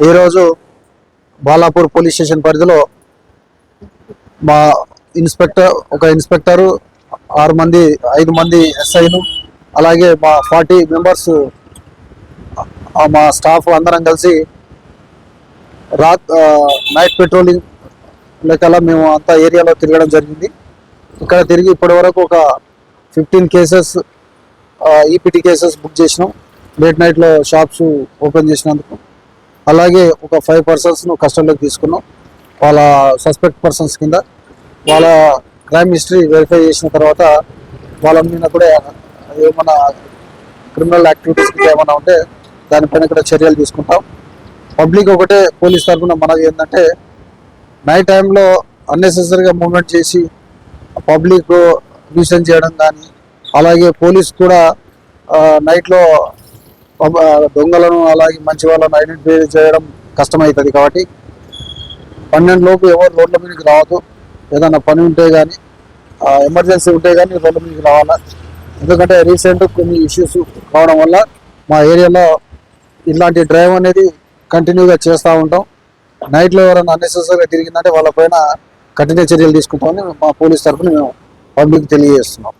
ఈరోజు Balapur police station పరిధిలో మా ఇన్స్పెక్టరు 5 మంది ఎస్ఐలు అలాగే మా 40 మెంబర్స్ మా స్టాఫ్ అందరం కలిసి నైట్ పెట్రోలింగ్ లెక్కల మేము అంతా ఏరియాలో తిరగడం జరిగింది. ఇక్కడ తిరిగి ఇప్పటి వరకు ఒక 15 కేసెస్ ఈపీటీ కేసెస్ బుక్ చేసినాం. లేట్ నైట్లో షాప్స్ ఓపెన్ చేసినందుకు. అలాగే ఒక 5 పర్సన్స్ను కస్టడీలోకి తీసుకున్నాం. వాళ్ళ సస్పెక్ట్ పర్సన్స్ కింద వాళ్ళ క్రైమ్ హిస్టరీ వెరిఫై చేసిన తర్వాత వాళ్ళ మీద కూడా ఏమైనా క్రిమినల్ యాక్టివిటీస్ ఏమైనా ఉంటే దానిపైన కూడా చర్యలు తీసుకుంటాం. పబ్లిక్ ఒకటే పోలీస్ తరఫున మనది ఏంటంటే నైట్ టైంలో అన్నెసెసరీగా మూవ్మెంట్ చేసి పబ్లిక్ న్యూసెన్స్ చేయడం కానీ, అలాగే పోలీస్ కూడా నైట్లో దొంగలను అలాగే మంచి వాళ్ళను ఐడెంటిఫై చేయడం కష్టమవుతుంది. కాబట్టి 12 లోపు ఎవరు రోడ్ల మీదకి రావద్దు. ఏదైనా పని ఉంటే కానీ ఎమర్జెన్సీ ఉంటే కానీ రోడ్ల మీదకి రావాలా. ఎందుకంటే రీసెంట్ కొన్ని ఇష్యూస్ కావడం వల్ల మా ఏరియాలో ఇలాంటి డ్రైవ్ అనేది కంటిన్యూగా చేస్తూ ఉంటాం. నైట్లో ఎవరైనా అన్నెసెసరీగా తిరిగిందంటే వాళ్ళపైన కఠిన చర్యలు తీసుకుంటామని మా పోలీస్ తరఫున మేము పబ్లిక్ తెలియజేస్తున్నాం.